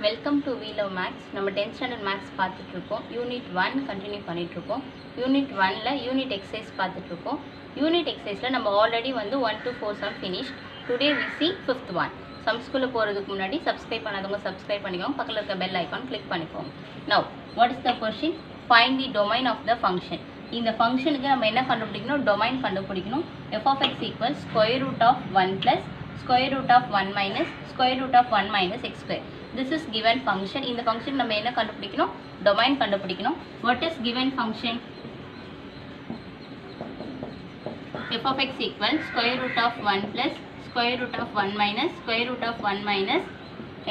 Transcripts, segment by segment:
Welcome to we love maths. நம்ம 10th standard maths பார்த்துட்ருக்கோம். Unit 1 continue பண்ணிகிட்ருக்கோம். Unit 1ல் யூனிட் எக்ஸசைஸ் பார்த்துட்ருக்கோம். யூனிட் எக்ஸசைஸில் நம்ம ஆல்ரெடி வந்து 1 to 4 sum finish. Today we see 5th one. சம்ஸ்குள்ளே போகிறதுக்கு முன்னாடி சப்ஸ்கிரைப் பண்ணாதவங்க சப்ஸ்கிரைப் பண்ணிக்கோங்க. பக்கத்தில் இருக்க பெல் ஐக்கான் கிளிக் பண்ணிக்கோங்க. Now what is the question? Find the domain of the function. இந்த ஃபங்க்ஷனுக்கு நம்ம என்ன கண்டுபிடிக்கணும்? டொமைன் கண்டுபிடிக்கணும். f of x equals square root of 1 plus square root of 1 minus square root of 1 minus x square. This is given function. இந்த function நம்ம என்ன கண்டுபிடிக்கணும்? domain கண்டுபிடிக்கணும். What is given function? f of x equals square root of 1 plus square root of 1 minus square root of 1 minus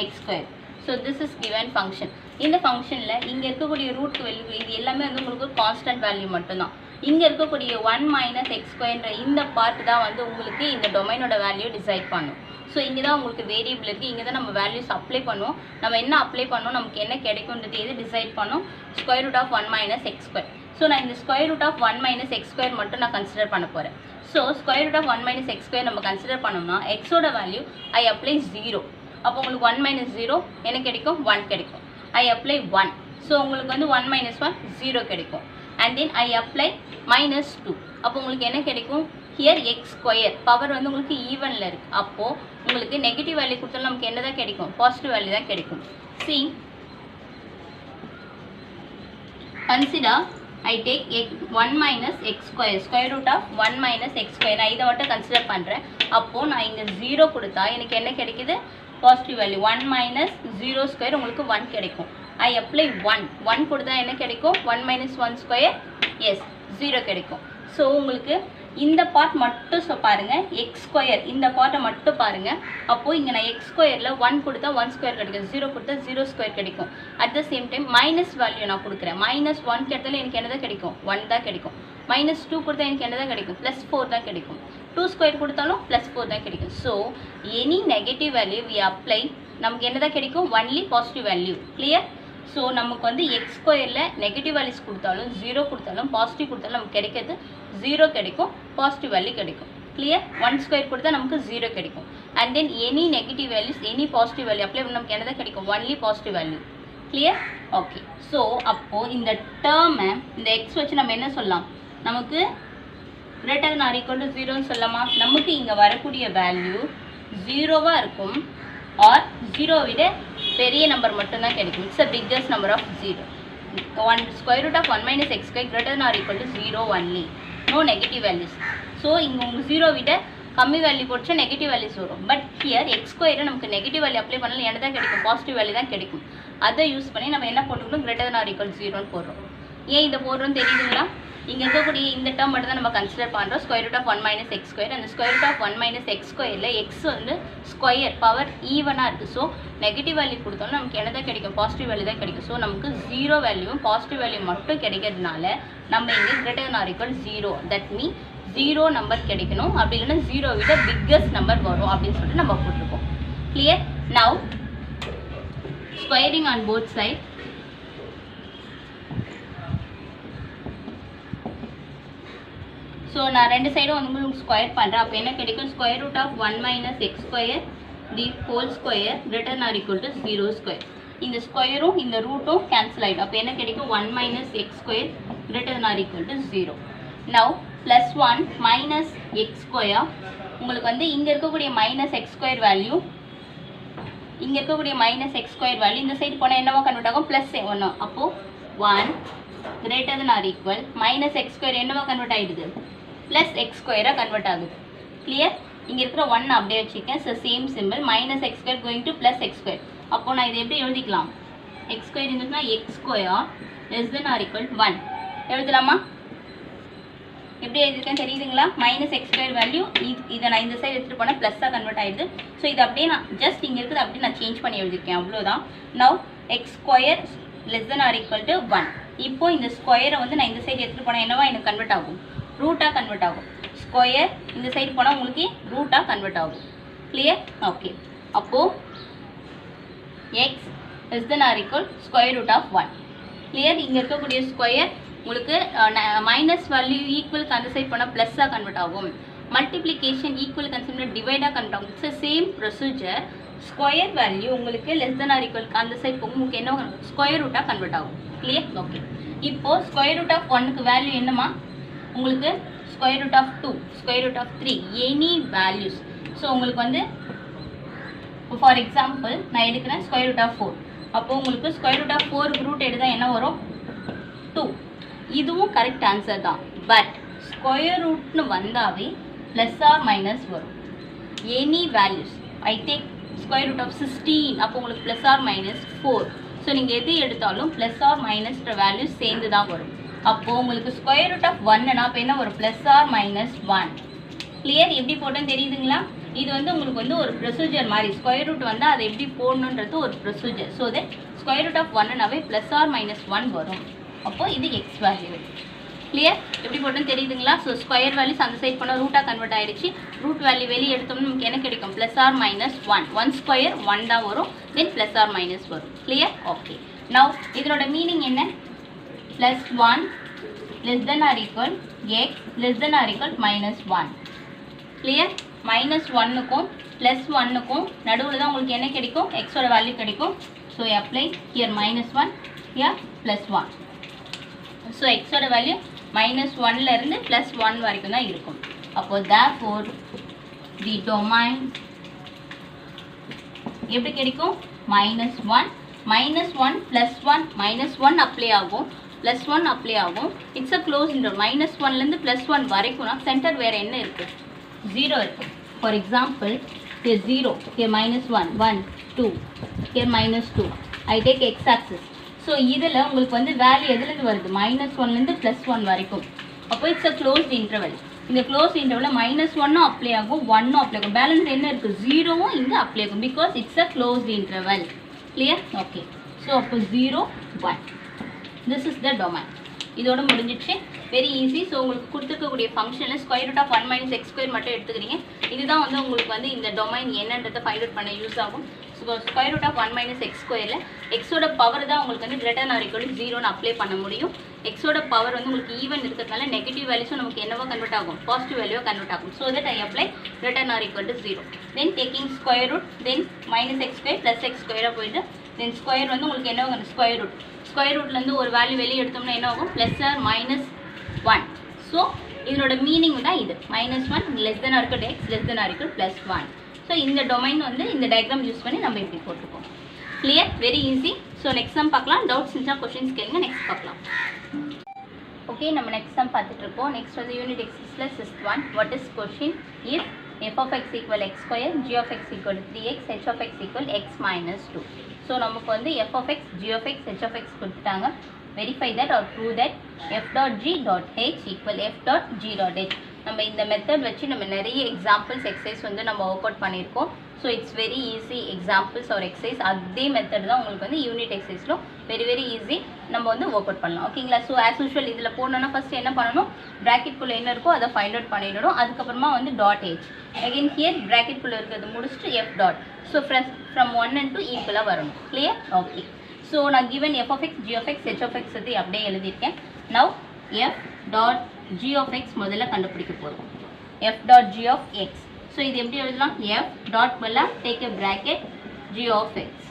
x square. So this is given function. இந்த ஃபங்க்ஷனில் இங்கே இருக்கக்கூடிய root value இது எல்லாமே வந்து உங்களுக்கு கான்ஸ்டன்ட் வேல்யூ மட்டும்தான். இங்கே இருக்கக்கூடிய 1 மைனஸ் எக்ஸ் ஸ்கொயர்ன்ற இந்த பார்ட் தான் வந்து உங்களுக்கு இந்த டொமைனோட வேல்யூ டிசைட் பண்ணும். ஸோ இங்கே தான் உங்களுக்கு வேரியபிள் இருக்குது. இங்கே தான் நம்ம வேல்யூஸ் அப்ளை பண்ணுவோம். நம்ம என்ன அப்ளை பண்ணோம், நமக்கு என்ன கிடைக்கும்ன்றது எது டிசைட் பண்ணோம்? Square root of 1 minus x square. So நான் இந்த square root of 1 minus x square மட்டும் நான் கன்சிடர் பண்ண போகிறேன். So square root of 1 minus x square நம்ம கன்சிடர் பண்ணோம்னா எக்ஸோட வேல்யூ ஐ அப்ளை 0. அப்போ உங்களுக்கு 1 மைனஸ் 0 என்ன கிடைக்கும்? 1 கிடைக்கும். ஐ அப்ளை 1. ஸோ உங்களுக்கு வந்து 1 மைனஸ் 1 0 கிடைக்கும். And then I apply minus 2. அப்போ உங்களுக்கு என்ன கிடைக்கும்? ஹியர் எக்ஸ் ஸ்கொயர் பவர் வந்து உங்களுக்கு ஈவனில் இருக்குது. அப்போது உங்களுக்கு நெகட்டிவ் வேல்யூ கொடுத்தாலும் நமக்கு என்ன தான் கிடைக்கும்? பாசிட்டிவ் வேல்யூ தான் கிடைக்கும். See consider I take 1 minus x square, square root of 1 minus x square. நான் இதை மட்டும் கன்சிடர் பண்ணுறேன். அப்போது நான் இங்கே 0 கொடுத்தா எனக்கு என்ன கிடைக்குது? பாசிட்டிவ் வேல்யூ 1 மைனஸ் 0 ஸ்கொயர் உங்களுக்கு 1 கிடைக்கும். ஐ அப்ளை 1 கொடுத்தா என்ன கிடைக்கும்? 1 மைனஸ் 1 ஸ்கொயர் எஸ் 0 கிடைக்கும். ஸோ உங்களுக்கு இந்த பார்ட் மட்டும் பாருங்கள், எக்ஸ் ஸ்கொயர் இந்த பார்ட்டை மட்டும் பாருங்கள். அப்போது இங்கே நான் எக்ஸ் ஸ்கொயரில் 1 கொடுத்தா 1 ஸ்கொயர் கிடைக்கும், 0 கொடுத்தா 0 ஸ்கொயர் கிடைக்கும். At the same time minus value நான் கொடுக்குறேன். மைனஸ் 1 கிடைத்தாலும் எனக்கு என்ன தான் கிடைக்கும்? 1 தான் கிடைக்கும். மைனஸ் 2 கொடுத்தா எனக்கு என்ன தான் கிடைக்கும்? ப்ளஸ் 4 தான் கிடைக்கும். 2 ஸ்கொயர் கொடுத்தாலும் ப்ளஸ் 4 தான் கிடைக்கும். So any negative value we apply நமக்கு என்ன தான் கிடைக்கும்? Only positive value. Clear? So நமக்கு வந்து எக்ஸ் ஸ்கொயரில் நெகட்டிவ் வேல்யூஸ் கொடுத்தாலும் 0 கொடுத்தாலும் பாசிட்டிவ் கொடுத்தாலும் நமக்கு கிடைக்கிறது 0 கிடைக்கும், பாசிட்டிவ் வேல்யூ கிடைக்கும். கிளியர்? 1 ஸ்கொயர் கொடுத்தா நமக்கு 0 கிடைக்கும். And then any negative values any positive value apply பண்ண நமக்கு என்ன தான் கிடைக்கும்? Only positive value. Clear? Okay. So அப்போது இந்த டேர்மை இந்த எக்ஸ் வச்சு நம்ம என்ன சொல்லலாம்? நமக்கு greater than or equal to 0ன்னு சொல்லலாமா? நமக்கு இங்கே வரக்கூடிய வேல்யூ 0வாக இருக்கும் ஆர் 0 விட பெரிய நம்பர் மட்டும்தான் கிடைக்கும். It's a biggest number of 0. 1 square root of 1 minus x square greater than or equal to 0 only. No negative values. So இங்கே உங்களுக்கு 0 விட கம்மி வேல்யூ போட்டுச்சா நெகட்டிவ் வேல்யூஸ் வரும். பட் ஹியர் எக்ஸ் ஸ்கொயரை நமக்கு நெகட்டிவ் வேல்யூ அப்ளை பண்ணாலும் என்ன தான் கிடைக்கும்? பாசிட்டிவ் வேல்யூ தான் கிடைக்கும். அதை யூஸ் பண்ணி நம்ம என்ன போட்டுக்கணும்? Greater than or equal to 0ன்னு போடுறோம். ஏன் இதை போடுறோன்னு தெரியுதுங்களா? இங்கே இருக்கக்கூடிய இந்த டேர்ம் மட்டும் தான் நம்ம கன்சிடர் பண்ணுறோம். Square root of 1 minus x square. அந்த square root of 1 minus x ஸ்கொயரில் எக்ஸ் வந்து ஸ்கொயர் பவர் ஈவனாக இருக்குது. ஸோ நெகட்டிவ் வேல்யூ கொடுத்தோம்னா நமக்கு என்ன தான் கிடைக்கும்? பாசிட்டிவ் வேல்யூ தான் கிடைக்கும். ஸோ நமக்கு 0 வேல்யூவும் பாசிட்டிவ் வேல்யூ மட்டும் கிடைக்கிறதுனால நம்ம இங்கே greater than or equal to 0 that mean 0 number கிடைக்கணும். அப்படி இல்லைன்னா 0 விட பிக்கஸ்ட் நம்பர் வரும் அப்படின்னு சொல்லிட்டு நம்ம போட்டிருக்கோம். Clear? Now squaring on both side. So நான் ரெண்டு சைடும் வந்து உங்களுக்கு ஸ்கொயர் பண்ணுறேன். அப்போ என்ன கிடைக்கும்? Square root of 1 minus x square the whole square greater than or equal to 0 square. இந்த ஸ்கொயரும் இந்த ரூட்டும் கேன்சல் ஆகிடும். அப்போ என்ன கிடைக்கும்? 1 minus x square greater than or equal to 0. Now plus 1 minus x square உங்களுக்கு வந்து இங்கே இருக்கக்கூடிய மைனஸ் எக்ஸ் ஸ்கொயர் வேல்யூ இங்கே இருக்கக்கூடிய மைனஸ் எக்ஸ் ஸ்கொயர் வேல்யூ இந்த சைடு போனால் என்னவோ கன்வெர்ட் ஆகும்? ப்ளஸ் 1. அப்போது 1 greater than or equal minus x square என்னவோ கன்வெர்ட் ஆகிடுது? ப்ளஸ் எக்ஸ் ஸ்கொயராக கன்வெர்ட் ஆகுது. கிளியர்? இங்கே இருக்கிற 1 அப்படியே வச்சுக்கேன். So same simple minus x square going to plus x square. அப்போது நான் இதை எப்படி எழுதிக்கலாம்? எக்ஸ் ஸ்கொயர் இருந்துச்சுன்னா x square less than or equal 1 எழுதலாமா? எப்படி எழுதிருக்கேன் தெரியுதுங்களா? மைனஸ் எக்ஸ் ஸ்கொயர் வேல்யூ இதை நான் இந்த சைடு எடுத்துகிட்டு போனால் ப்ளஸ்ஸாக கன்வெர்ட் ஆகிடுது. ஸோ இது அப்படியே நான் ஜஸ்ட் இங்கே இருக்குது அப்படியே நான் சேஞ்ச் பண்ணி எழுதிருக்கேன், அவ்வளோதான். Now x square less than or equal to 1. இப்போது இந்த ஸ்கொயரை வந்து நான் இந்த சைடு எடுத்துகிட்டு போனால் என்னவா எனக்கு கன்வெர்ட் ஆகும்? ரூட்டாக கன்வெர்ட் ஆகும். ஸ்கொயர் இந்த சைடு போனால் உங்களுக்கு ரூட்டாக கன்வெர்ட் ஆகும். கிளியர்? ஓகே. அப்போது x less than or equal square root of 1. Clear? இங்கே இருக்கக்கூடிய ஸ்கொயர் உங்களுக்கு மைனஸ் வேல்யூ ஈக்குவலுக்கு அந்த சைட் போனால் ப்ளஸ்ஸாக கன்வெர்ட் ஆகும். மல்டிப்ளிகேஷன் ஈக்குவல் கன்செப்ட் டிவைடாக கன்வெர்ட் ஆகும். It's same procedure. Square value உங்களுக்கு லெஸ் தென் ஆர் ஈக்குவல் அந்த சைட் போகும் உங்களுக்கு என்ன ஸ்கொயர் ரூட்டாக கன்வெர்ட் ஆகும். கிளியர்? ஓகே. இப்போ ஸ்கொயர் ரூட் ஆஃப் 1க்கு வேல்யூ என்னமா உங்களுக்கு square root of 2, square root of 3, any values. So உங்களுக்கு வந்து ஃபார் எக்ஸாம்பிள் நான் எடுக்கிறேன் ஸ்கொயர் ரூட் ஆஃப் 4. அப்போது உங்களுக்கு ஸ்கொயர் ரூட் ஆஃப் 4க்கு ரூட் எடுத்தால் என்ன வரும்? 2. இதுவும் கரெக்ட் ஆன்சர் தான். பட் ஸ்கொயர் ரூட்னு வந்தாவே ப்ளஸ் ஆர் மைனஸ் வரும். Any values I take square root of 16, அப்போ உங்களுக்கு ப்ளஸ் ஆர் மைனஸ் 4. ஸோ நீங்கள் எது எடுத்தாலும் ப்ளஸ் ஆர் மைனஸ்ன்ற வேல்யூஸ் சேர்ந்து தான் வரும். அப்போது உங்களுக்கு ஸ்கொயர் ரூட் ஆஃப் 1னா அப்போ என்ன வரும்? Plus or minus 1. கிளியர்? எப்படி போட்டோன்னு தெரியுதுங்களா? இது வந்து உங்களுக்கு வந்து ஒரு ப்ரொசீஜர் மாதிரி. ஸ்கொயர் ரூட் வந்தால் அதை எப்படி போடணுன்றது ஒரு procedure. So that square root of 1னாவே ப்ளஸ் ஆர் மைனஸ் 1 வரும். அப்போது இது எக்ஸ் வேல்யூ. கிளியர்? எப்படி போட்டோன்னு தெரியுதுங்களா? ஸோ ஸ்கொயர் வேல்யூஸ் அந்த சைட் பண்ணால் ரூட்டாக கன்வெர்ட் ஆகிடுச்சு. ரூட் வேல்யூ வெளியே எடுத்தோம்னா நமக்கு என்ன கிடைக்கும்? Plus or minus 1. 1 ஸ்கொயர் 1 தான் வரும். தென் ப்ளஸ் ஆர் மைனஸ் வரும். கிளியர்? ஓகே. நவ் இதனோட மீனிங் என்ன? Plus 1 less than or equal x less than or equal minus 1. Clear? Minus 1க்கும் ப்ளஸ் 1க்கும் நடுவில் தான் உங்களுக்கு என்ன கிடைக்கும்? எக்ஸோட வேல்யூ கிடைக்கும். So apply here minus 1, here plus 1. So எக்ஸோட வேல்யூ மைனஸ் 1லேருந்து ப்ளஸ் 1 வரைக்கும் தான் இருக்கும். அப்போது therefore the domain எப்படி கிடைக்கும்? Minus 1 minus 1 plus 1 minus 1 apply ஆகும், ப்ளஸ் 1 அப்ளை ஆகும். It's a close interval. Minus 1லேருந்து ப்ளஸ் 1 வரைக்கும்னா சென்டர் வேறு என்ன இருக்குது? 0 இருக்குது. For example here 0, here minus 1, 1, 2, here minus 2. I take x axis. So இதில் உங்களுக்கு வந்து வேல்யூ எதுலேருந்து வருது? மைனஸ் 1லேருந்து ப்ளஸ் 1 வரைக்கும். அப்போ இட்ஸ் அ க்ளோஸ்ட் இன்டர்வல். இந்த க்ளோஸ் இன்டர்வலில் மைனஸ் 1ம் அப்ளை ஆகும், 1ம் அப்ளை ஆகும். பேலன்ஸ் என்ன இருக்குது? 0வும் இங்கே அப்ளை ஆகும். Because it's a closed interval. Clear? Okay. So அப்போ 0, 1. This is the domain. இதோட முடிஞ்சிடுச்சு. Very easy. ஸோ உங்களுக்கு கொடுத்துருக்கக்கூடிய ஃபங்க்ஷனில் square root of 1 minus x square மட்டும் எடுத்துக்கிறீங்க. இதுதான் வந்து உங்களுக்கு வந்து இந்த டொமைன் என்னன்றதை ஃபைண்ட் அவுட் பண்ண யூஸ் ஆகும். So square root of 1 minus x ஸ்கொயரில் எக்ஸோட பவர் தான் உங்களுக்கு வந்து கிரேட்டர் ஆர் ஈக்குவல் டு 0ன்னு அப்ளை பண்ண முடியும். எக்ஸோட பவர் வந்து உங்களுக்கு ஈவன் இருக்கிறதுனால நெகட்டிவ் வேல்யூஸும் நமக்கு என்னவோ கன்வெர்ட் ஆகும்? பாசிட்டிவ் வேல்யூவாக கன்வெர்ட் ஆகும். So that I apply greater or equal to 0. Then taking square root, then minus x square plus x ஸ்கொயராக போயிட்டு தென் ஸ்கொயர் வந்து உங்களுக்கு என்ன ஆகும்? Square root. ஸ்கொயர் ரூட்லேருந்து ஒரு வேல்யூ வெளியே எடுத்தோம்னா என்ன ஆகும்? Plus or minus 1. ஸோ இதனோட மீனிங் தான் இது. Minus 1 less than or equal x less than or equal plus 1. So இந்த டொமைன் வந்து இந்த டயக்ராம் யூஸ் பண்ணி நம்ம இப்படி போட்டுருக்கோம். Clear? Very easy. So next sum பார்க்கலாம். டவுட்ஸ் இருந்துச்சா கொஸ்டின்ஸ் கேளுங்க. நெக்ஸ்ட் பார்க்கலாம். ஓகே, நம்ம நெக்ஸ்ட் சம் பார்த்துட்டு இருக்கோம். நெக்ஸ்ட் வந்து யூனிட் எக்ஸசைஸில் sixth one. What is question? If f of x equal x square, g of x equal 3x, h of x equal x minus 2. So நமக்கு வந்து f of x, g of x, h of x கொடுத்துட்டாங்க. Verify that R prove that f dot g dot h equal f dot g dot h. நம்ம இந்த method வச்சு நம்ம நிறைய examples exercise வந்து நம்ம ஒர்க் அவுட் பண்ணியிருக்கோம். So it's very easy examples ஒரு எக்ஸசைஸ். அதே மெத்தட் தான் உங்களுக்கு வந்து யூனிட் எக்ஸசைஸில் வெரி ஈஸி நம்ம வந்து ஒர்க் அவுட் பண்ணலாம். ஓகேங்களா? ஸோ ஆஸ் யூஷுவல் இதில் போடணும்னா ஃபஸ்ட்டு என்ன பண்ணணும்? ப்ராக்கெட்குள்ளே என்ன இருக்கோ அதை ஃபைண்ட் அவுட் பண்ணிடணும். அதுக்கப்புறமா வந்து டாட் ஹெச். அகெயின் ஹியர் ப்ராக்கெட்குள்ளே இருக்கிறது முடிச்சுட்டு f dot. So from 1 and 2 ஈக்குவலாக வரணும். கிளியர்? ஓகே. ஸோ நான் given f of x, g of x, h of x பற்றி அப்படியே எழுதியிருக்கேன். Now f dot g of x முதல்ல கண்டுபிடிக்க போகிறோம். F dot g of x. So இது எப்படி எழுதலாம்? எஃப் டாட் பதிலாக take a bracket g of x.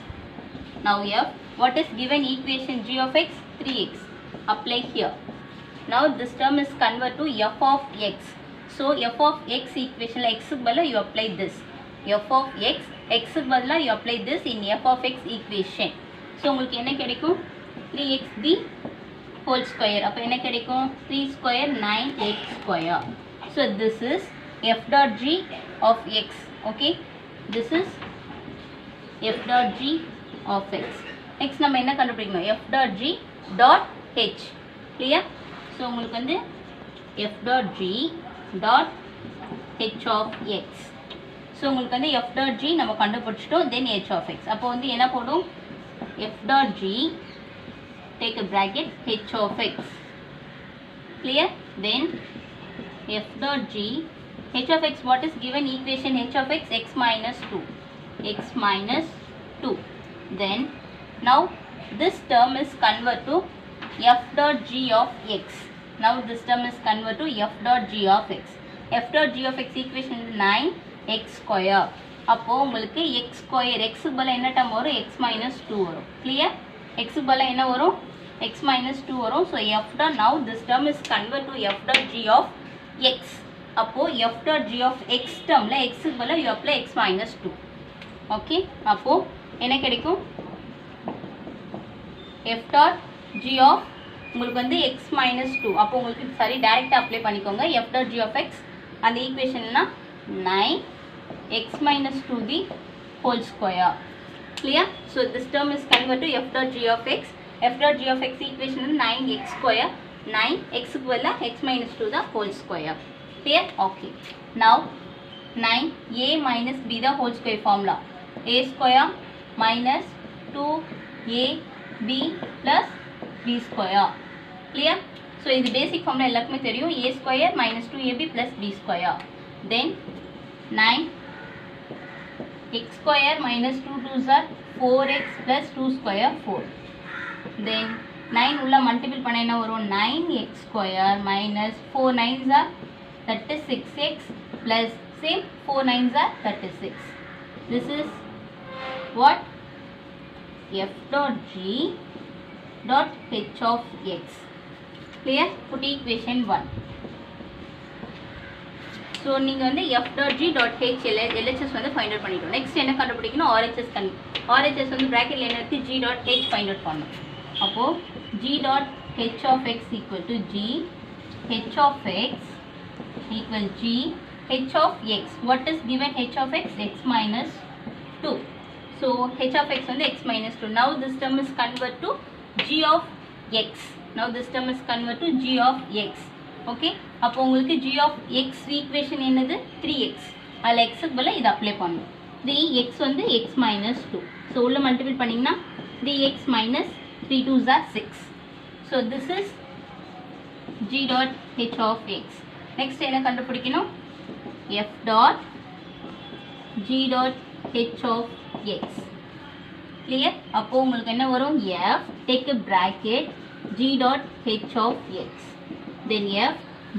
Now f what is given equation g of x? 3x. Apply here. Now this term is converted to f of x. So f of x equation x க்கு பதிலா you apply this. f of x, x க்கு பதிலா you apply this in f of x equation. So உங்களுக்கு என்ன கிடைக்கும்? 3xd whole square. அப்போ என்ன கிடைக்கும்? 3 square 9x square. So this is f dot g of x. Okay. This is f dot g of x. Next நம்ம என்ன கண்டுபிடிக்கணும்? f dot g dot h. Clear? So உங்களுக்கு வந்து f dot g dot h of x. So உங்களுக்கு வந்து f dot g நம்ம கண்டுபிடிச்சிட்டோம். தென் h of x. அப்போ வந்து என்ன போடும்? f dot g take a bracket h of x. Clear? Then f dot g h of x. what is given equation h of x? x minus 2. x minus 2. Then now this term is converted to f dot g of x. Now this term is converted to f dot g of x. f dot g of x equation is 9x square. அப்போது உங்களுக்கு X square எக்ஸுக்கு பதிலாக என்ன term வரும் x minus two வரும். Clear? எக்ஸுக்கு பதிலாக என்ன வரும் எக்ஸ் மைனஸ் டூ வரும். So f dot now this term is convert to f dot g of x. அப்போது f dot g of x டேர்மில் எக்ஸுக்கு பதிலாக you apply x minus two. Okay, அப்போது என்ன கிடைக்கும் எஃப் டாட் ஜி ஆஃப் உங்களுக்கு வந்து எக்ஸ் மைனஸ் டூ. அப்போ உங்களுக்கு சரி டைரெக்டாக அப்ளை பண்ணிக்கோங்க. F dot g of x அந்த ஈக்குவேஷன்னா 9x minus 2 the whole square. Clear? So this term is converted to f dot g of x. F dot g of x equation is 9x square. 9x equal to x minus 2 the whole square. Clear? Okay. Now 9a minus b the whole square formula. A square minus 2ab plus b square. Clear? So in the basic formula எல்லாருக்குமே தெரியும் a square minus 2ab plus b square. Then 9x square minus 2 2s are 4x plus 2 square 4. Then 9 உள்ள multiple பண்ண என்ன வரும் 9x square minus 4 9s are 36x plus same 4 9s are 36. This is what f dot g dot h of x. Clear? Put equation 1. So நீங்கள் வந்து f dot g dot h LHS வந்து find out பண்ணிட்டோம். Next என்ன கண்டுபிடிக்கணும் RHS RHS வந்து ப்ராக்கெட்டில் என்ன இருக்குது g dot h find out பண்ணணும். அப்போது g dot h of x equal to g h of x equal g h of x. What is given h of x x minus two. So h of x வந்து x minus two. Now this term is convert to g of x. Now this term is convert to g of x. Okay, அப்போ உங்களுக்கு g of x equation என்னது 3x. அதில் எக்ஸுக்கு பதில் இதை apply பண்ணணும். 3x வந்து x மைனஸ் 2. ஸோ உள்ள மல்டிபிள் பண்ணிங்கன்னா 3x minus 3 2s are 6. So this is g dot h of x. Next என்ன கண்டுபிடிக்கணும் f dot g dot h of x. Clear? அப்போது உங்களுக்கு என்ன வரும் f take a bracket g dot h of x. Then f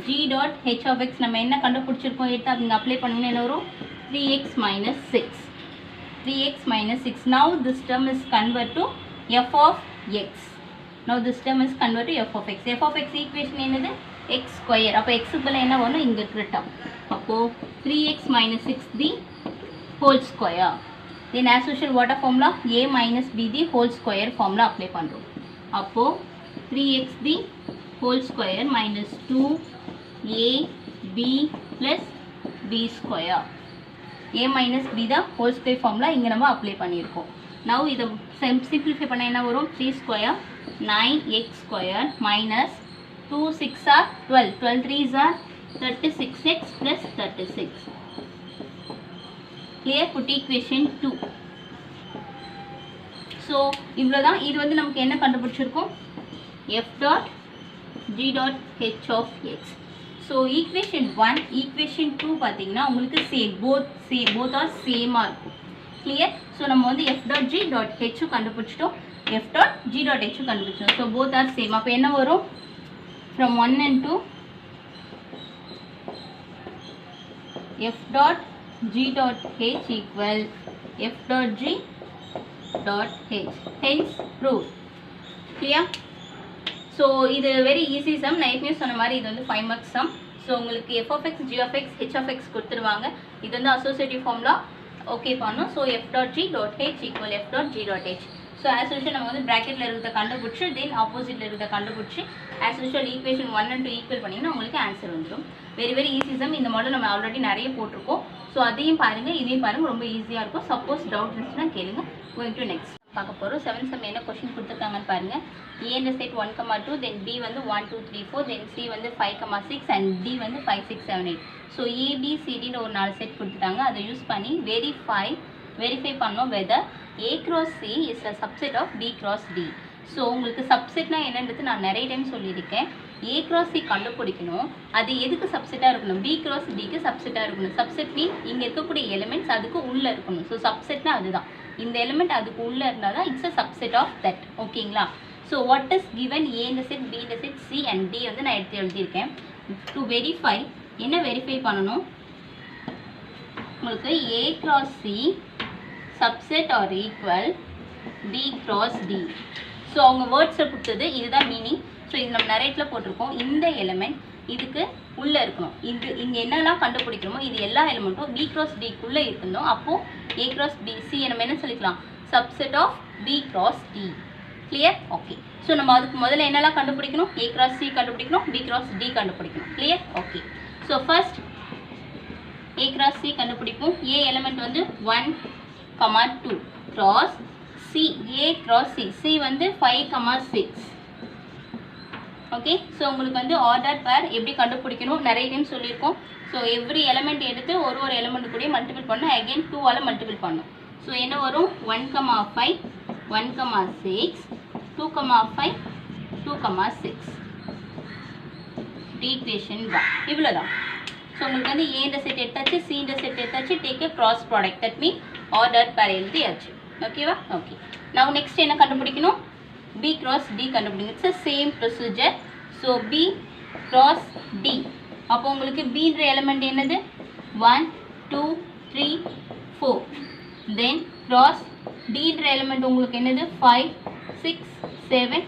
g dot h of x நம்ம என்ன கண்டுபிடிச்சிருக்கோம் எடுத்து அப்படிங்க அப்ளை பண்ணீங்கன்னா என்ன வரும் 3x minus 6. 3x minus 6. Now this term is convert to f of x. Now this term is convert to f of x. f of x equation என்னது x square. அப்போ x க்கு பதிலா என்ன வரும் இங்க இருக்கிற term. அப்போ 3x minus 6 the whole square. Then as usual what a formula a minus b the whole square formula apply பண்றோம். அப்போ 3x the whole square minus 2ab plus b square. a minus b the whole square formula இங்க நம்ம apply பண்ணியிருக்கோம். now இதை simplify பண்ண என்ன வரும் 3 square 9x square minus 2 6 are 12 12 3s are 36x plus 36. clear? Put equation 2. so இவ்வளவுதான். இது வந்து நமக்கு என்ன கண்டுபிடிச்சிருக்கோம் f dot g dot h of x. so equation 1 equation 2 பார்த்தீங்கன்னா உங்களுக்கு both are same ஆ இருக்கும். clear? so நம்ம வந்து f dot g dot h கண்டுபிடிச்சிட்டோம் f dot g dot h கண்டுபிடிச்சிட்டோம். so both are same. அப்போ என்ன வரும் from 1 and 2 f dot g dot h equal f dot g dot h. hence proved. clear? So இது very easy some. நான் ஏற்கனவே சொன்ன மாதிரி இது வந்து 5 மார்க்ஸ் சம். ஸோ உங்களுக்கு f of x g of x h of x கொடுத்துருவாங்க. இது வந்து அசோசியேட்டிவ் ஃபார்முலா ஓகே பண்ணணும். So f dot g dot h equal f dot g dot h. So as usual நம்ம வந்து ப்ராக்கெட்டில் இருக்கிறத கண்டுபிடிச்சி தென் ஆப்போசிட்டில் இருக்கிறத கண்டுபிடிச்சி as usual equation 1 and 2 equal பண்ணிங்கன்னா உங்களுக்கு ஆன்சர் வந்துடும். Very easy sum. இந்த மாடல் நம்ம ஆல்ரெடி நிறைய போட்டிருக்கோம். ஸோ அதையும் பாருங்கள் இதையும் பாருங்கள், ரொம்ப ஈஸியாக இருக்கும். சப்போஸ் டவுட் இருந்துச்சுன்னா கேளுங்க. கோயிங் டு நெக்ஸ்ட் பார்க்க போகிறோம். 7 சம் என்ன கொஸ்டின் கொடுத்துருக்காங்கன்னு பாருங்கள். A இந்த செட் 1,2 தென் B வந்து 1 2 3 4 தென் C வந்து 5,6 அண்ட் D வந்து 5 6 7 8. ஸோ ABCDன்னு ஒரு 4 செட் கொடுத்துட்டாங்க. அதை யூஸ் பண்ணி வெரிஃபை பண்ணோம் whether A cross C is a subset of B cross D. So உங்களுக்கு சப்செட்னா என்னன்றது நான் நிறைய டைம் சொல்லியிருக்கேன். A cross C கண்டுபிடிக்கணும். அது எதுக்கு சப்செட்டாக இருக்கணும்? B cross Dக்கு சப்செட்டாக இருக்கணும். சப்செட் மீன் இங்கே இருக்கக்கூடிய எலிமெண்ட்ஸ் அதுக்கு உள்ளே இருக்கணும். ஸோ சப்செட்னா அதுதான். இந்த எலிமெண்ட் அதுக்கு உள்ளே இருந்தால் தான் it's a subset of that. ஓகேங்களா? So what is given A இந்த செட் B இந்த செட் C அண்ட் D வந்து நான் எழுதியிருக்கேன். டு வெரிஃபை என்ன வெரிஃபை பண்ணணும் உங்களுக்கு A cross C subset or equal B cross D. So அவங்க வேர்ட்ஸில் கொடுத்தது இதுதான் மீனிங். ஸோ இது நம்ம நரேட்டில் போட்டிருக்கோம். இந்த எலிமெண்ட் இதுக்கு உள்ளே இருக்கணும். இங்கே என்னெல்லாம் கண்டுபிடிக்கிறோமோ இது எல்லா எலிமெண்ட்டும் B cross Dக்குள்ளே இருக்கணும். அப்போது A cross B C நம்ம என்ன சொல்லிக்கலாம், subset of B cross D. Clear? Okay. So நம்ம அதுக்கு முதல்ல என்னெல்லாம் கண்டுபிடிக்கணும், A cross C கண்டுபிடிக்கணும், B cross D கண்டுபிடிக்கணும். Clear? Okay. So first A cross C கண்டுபிடிப்போம். A எலிமெண்ட் வந்து 1, 2 cross C, A cross C, C வந்து 5, 6. ஓகே. ஸோ உங்களுக்கு வந்து ஆர்டர் பேர் எப்படி கண்டுபிடிக்கணும் நிறைய டைம் சொல்லியிருக்கோம். ஸோ எவ்ரி எலிமெண்ட் எடுத்து ஒரு எலிமெண்ட் கூட மல்டிபிள் பண்ணணும், அகெயின் 2ஆல் மல்டிபிள் பண்ணணும். ஸோ என்ன வரும், 1, 5, 1, 6, 2, 5, 2, 6. ஈக்குவேஷன் 1. இவ்வளோதான். ஸோ உங்களுக்கு வந்து ஏன்ற செட் எடுத்தாச்சு, சீன்ற செட் எடுத்தாச்சு. Take a cross product, that mean order பேர் எழுதியாச்சு. ஓகேவா? ஓகே. நவ் நெக்ஸ்ட் என்ன கண்டுபிடிக்கணும், B cross D கண்டுபிடிங்க. It's a same procedure. So B cross D. அப்போ உங்களுக்கு Bன்ற எலிமெண்ட் என்னது, 1, 2, 3, 4. தென் cross Dன்ற எலிமெண்ட் உங்களுக்கு என்னது, 5, 6, 7,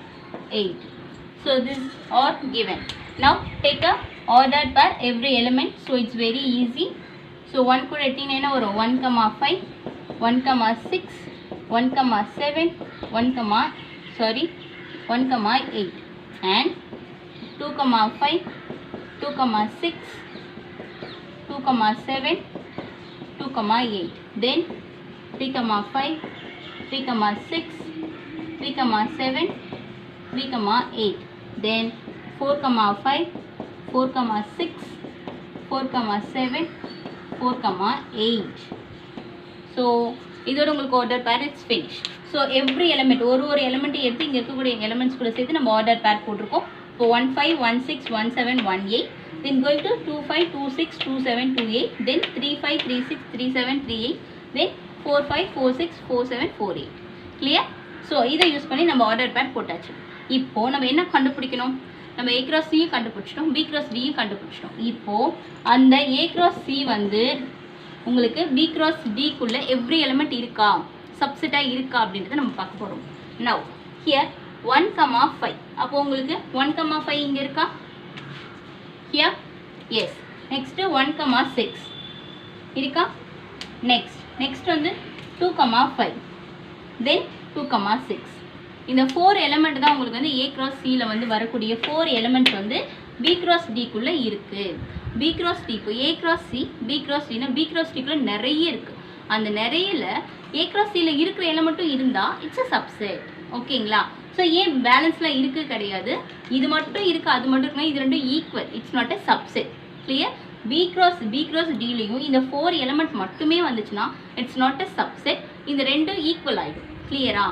8. So this are given. Now take a ordered pair every element. So it's very easy. So 1 கூட எடுத்தீங்கன்னா என்ன வரும், 1, 5, 1, 6, 1, 7, 1, 8 and 2, 5, 2, 6, 2, 7, 2, 8. Then 3, 5, 3, 6, 3, 7, 3, 8. Then 4, 5, 4, 6, 4, 7, 4, 8. So இதோட உங்களுக்கு ஆர்டர் பேர் it's finish. So every element ஒரு எலிமெண்ட் எடுத்து இங்கே இருக்கக்கூடிய எலிமெண்ட்ஸ் கூட சேர்த்து நம்ம ஆர்டர் பேர் போட்டிருக்கோம். இப்போ 1, 5, 1, 6, 1, 7, 1, 8. தென் going to 2, 5, 2, 6, 2, 7, 2, 8. Then 3, 5, 3, 6, 3, 7, 3, 8. Then 4, 5, 4, 6, 4, 7, 4, 8. Clear? So இதை யூஸ் பண்ணி நம்ம ஆர்டர் பேர் போட்டாச்சு. இப்போது நம்ம என்ன கண்டுபிடிக்கணும், நம்ம A cross C கண்டுபிடிச்சிட்டோம், B cross D கண்டுபிடிச்சிட்டோம். இப்போது அந்த A cross C வந்து உங்களுக்கு B cross Dக்குள்ளே எவ்ரி எலிமெண்ட் இருக்கா, சப்செட்டாக இருக்கா அப்படின்றத நம்ம பார்க்க போகிறோம். Now here 1, 5. அப்போ உங்களுக்கு 1, 5 இங்கே இருக்கா, ஹியர் எஸ். நெக்ஸ்ட்டு 1, 6 இருக்கா, நெக்ஸ்ட் வந்து 2, 5 தென் 2, 6. இந்த 4 எலிமெண்ட் தான் உங்களுக்கு வந்து A cross Cயில் வந்து வரக்கூடிய 4 எலிமெண்ட் வந்து B cross Dக்குள்ளே இருக்குது. B cross D, இப்போ A cross C, B cross Dனா B cross Dக்குள்ளே நிறைய இருக்குது. அந்த நிறையில A cross Cயில் இருக்கிற எலிமெண்ட்டும் இருந்தால் இட்ஸ் அ சப்செட். ஓகேங்களா? ஸோ ஏன் பேலன்ஸில் இருக்குது கிடையாது, இது மட்டும் இருக்குது அது மட்டும் இருக்குன்னா இது ரெண்டும் equal, it's not a subset. Clear? B cross Dலையும் இந்த 4 எலிமெண்ட் மட்டுமே வந்துச்சுன்னா இட்ஸ் நாட் எ சப்செட். இந்த ரெண்டும் ஈக்குவல் ஆகிடும். கிளியரா?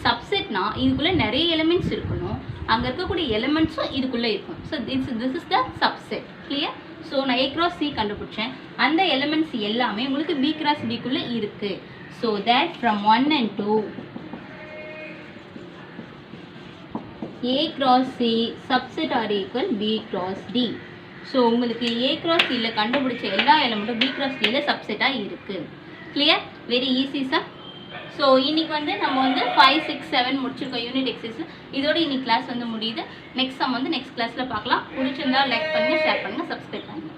சப்செட்னா இதுக்குள்ளே நிறைய எலிமெண்ட்ஸ் இருக்கணும், அங்கே இருக்கக்கூடிய எலிமெண்ட்ஸும் இதுக்குள்ளே இருக்கும். So this is the subset. Clear? So நான் A cross C கண்டுபிடிச்சேன், அந்த எலிமெண்ட்ஸ் எல்லாமே உங்களுக்கு B cross Dக்குள்ளே இருக்குது. So that from 1 and 2 A cross C subset are equal B cross D. So உங்களுக்கு A cross Cயில் கண்டுபிடிச்ச எல்லா எலிமெண்ட்டும் B cross Dயில் சப்செட்டாக இருக்குது. Clear? Very easy sir. So இன்றைக்கி வந்து நம்ம வந்து 5, 6, 7 முடிச்சிருக்கோம் யூனிட் எக்ஸசைஸ். இதோட இன்னைக்கு கிளாஸ் வந்து முடியுது. நெக்ஸ்ட் சம் வந்து நெக்ஸ்ட் கிளாஸில் பார்க்கலாம். பிடிச்சிருந்தா லைக் பண்ணுங்கள், ஷேர் பண்ணுங்கள், சப்ஸ்கிரைப் பண்ணுங்கள்.